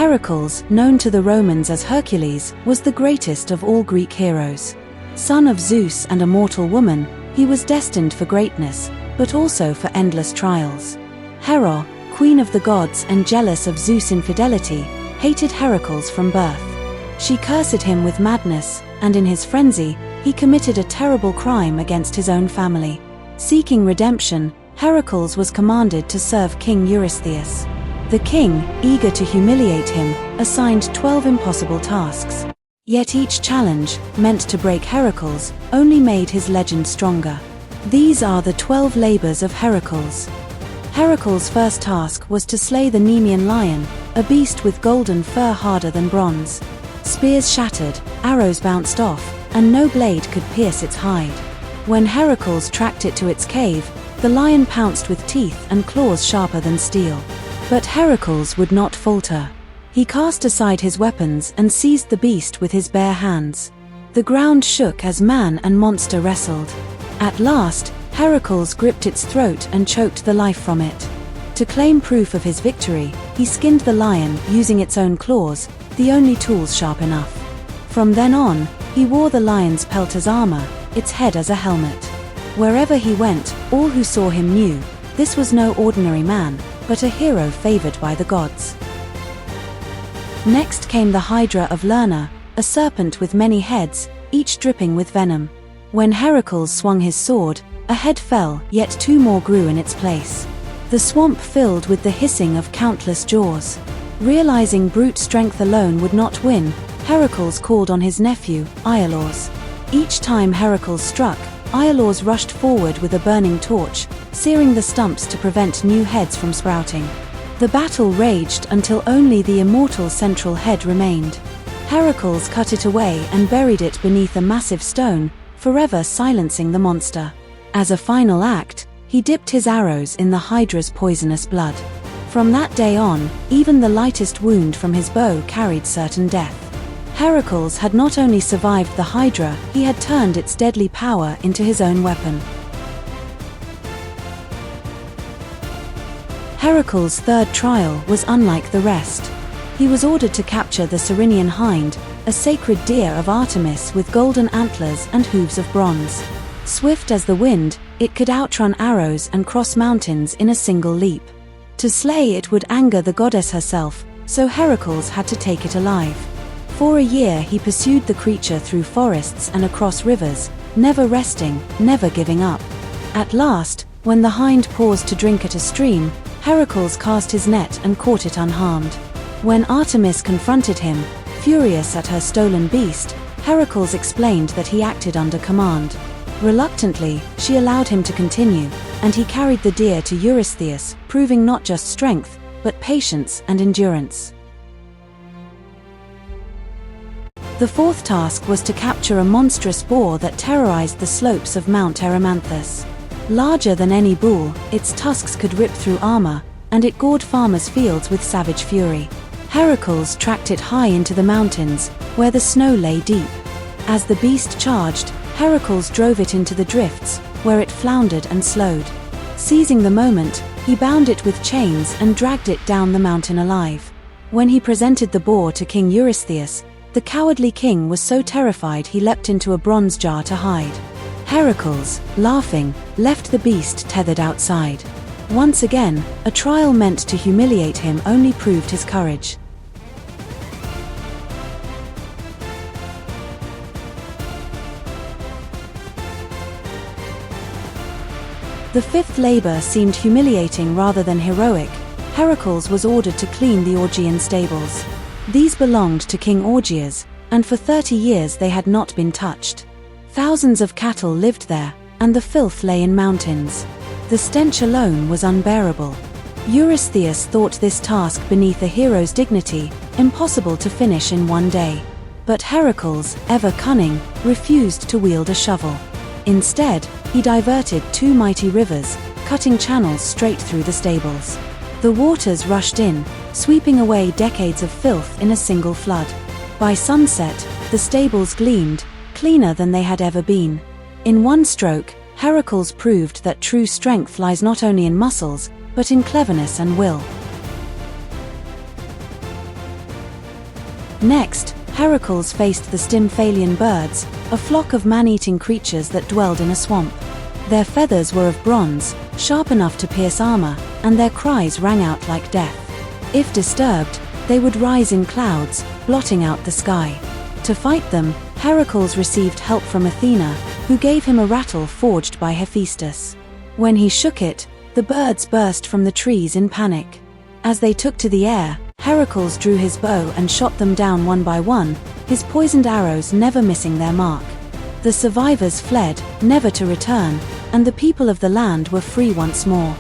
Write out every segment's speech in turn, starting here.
Heracles, known to the Romans as Hercules, was the greatest of all Greek heroes. Son of Zeus and a mortal woman, he was destined for greatness, but also for endless trials. Hera, queen of the gods and jealous of Zeus' infidelity, hated Heracles from birth. She cursed him with madness, and in his frenzy, he committed a terrible crime against his own family. Seeking redemption, Heracles was commanded to serve King Eurystheus. The king, eager to humiliate him, assigned 12 impossible tasks. Yet each challenge, meant to break Heracles, only made his legend stronger. These are the 12 Labors of Hercules. Heracles' first task was to slay the Nemean Lion, a beast with golden fur harder than bronze. Spears shattered, arrows bounced off, and no blade could pierce its hide. When Heracles tracked it to its cave, the lion pounced with teeth and claws sharper than steel. But Heracles would not falter. He cast aside his weapons and seized the beast with his bare hands. The ground shook as man and monster wrestled. At last, Heracles gripped its throat and choked the life from it. To claim proof of his victory, he skinned the lion using its own claws, the only tools sharp enough. From then on, he wore the lion's pelt as armor, its head as a helmet. Wherever he went, all who saw him knew, this was no ordinary man, but a hero favored by the gods. Next came the Hydra of Lerna, a serpent with many heads, each dripping with venom. When Heracles swung his sword, a head fell, yet 2 more grew in its place. The swamp filled with the hissing of countless jaws. Realizing brute strength alone would not win, Heracles called on his nephew, Iolaus. Each time Heracles struck, Iolaus rushed forward with a burning torch, searing the stumps to prevent new heads from sprouting. The battle raged until only the immortal central head remained. Heracles cut it away and buried it beneath a massive stone, forever silencing the monster. As a final act, he dipped his arrows in the Hydra's poisonous blood. From that day on, even the lightest wound from his bow carried certain death. Heracles had not only survived the Hydra, he had turned its deadly power into his own weapon. Heracles' third trial was unlike the rest. He was ordered to capture the Lernaean Hind, a sacred deer of Artemis with golden antlers and hooves of bronze. Swift as the wind, it could outrun arrows and cross mountains in a single leap. To slay it would anger the goddess herself, so Heracles had to take it alive. For a year he pursued the creature through forests and across rivers, never resting, never giving up. At last, when the hind paused to drink at a stream, Heracles cast his net and caught it unharmed. When Artemis confronted him, furious at her stolen beast, Heracles explained that he acted under command. Reluctantly, she allowed him to continue, and he carried the deer to Eurystheus, proving not just strength, but patience and endurance. The fourth task was to capture a monstrous boar that terrorized the slopes of Mount Erymanthus. Larger than any bull, its tusks could rip through armor, and it gored farmers' fields with savage fury. Heracles tracked it high into the mountains, where the snow lay deep. As the beast charged, Heracles drove it into the drifts, where it floundered and slowed. Seizing the moment, he bound it with chains and dragged it down the mountain alive. When he presented the boar to King Eurystheus, the cowardly king was so terrified he leapt into a bronze jar to hide. Heracles, laughing, left the beast tethered outside. Once again, a trial meant to humiliate him only proved his courage. The fifth labor seemed humiliating rather than heroic. Heracles was ordered to clean the Augean stables. These belonged to King Augeas, and for 30 years they had not been touched. Thousands of cattle lived there, and the filth lay in mountains. The stench alone was unbearable. Eurystheus thought this task beneath a hero's dignity, impossible to finish in one day. But Heracles, ever cunning, refused to wield a shovel. Instead, he diverted 2 mighty rivers, cutting channels straight through the stables. The waters rushed in, sweeping away decades of filth in a single flood. By sunset, the stables gleamed, cleaner than they had ever been. In one stroke, Heracles proved that true strength lies not only in muscles, but in cleverness and will. Next, Heracles faced the Stymphalian birds, a flock of man-eating creatures that dwelled in a swamp. Their feathers were of bronze, sharp enough to pierce armor, and their cries rang out like death. If disturbed, they would rise in clouds, blotting out the sky. To fight them, Heracles received help from Athena, who gave him a rattle forged by Hephaestus. When he shook it, the birds burst from the trees in panic. As they took to the air, Heracles drew his bow and shot them down one by one, his poisoned arrows never missing their mark. The survivors fled, never to return, and the people of the land were free once more.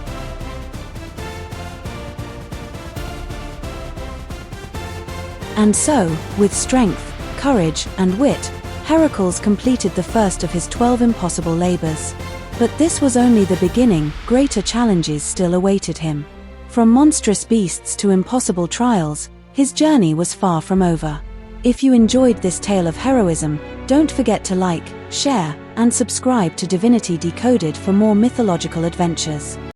And so, with strength, courage, and wit, Heracles completed the first of his 12 impossible labors. But this was only the beginning. Greater challenges still awaited him. From monstrous beasts to impossible trials, his journey was far from over. If you enjoyed this tale of heroism, don't forget to like, share, and subscribe to Divinity Decoded for more mythological adventures.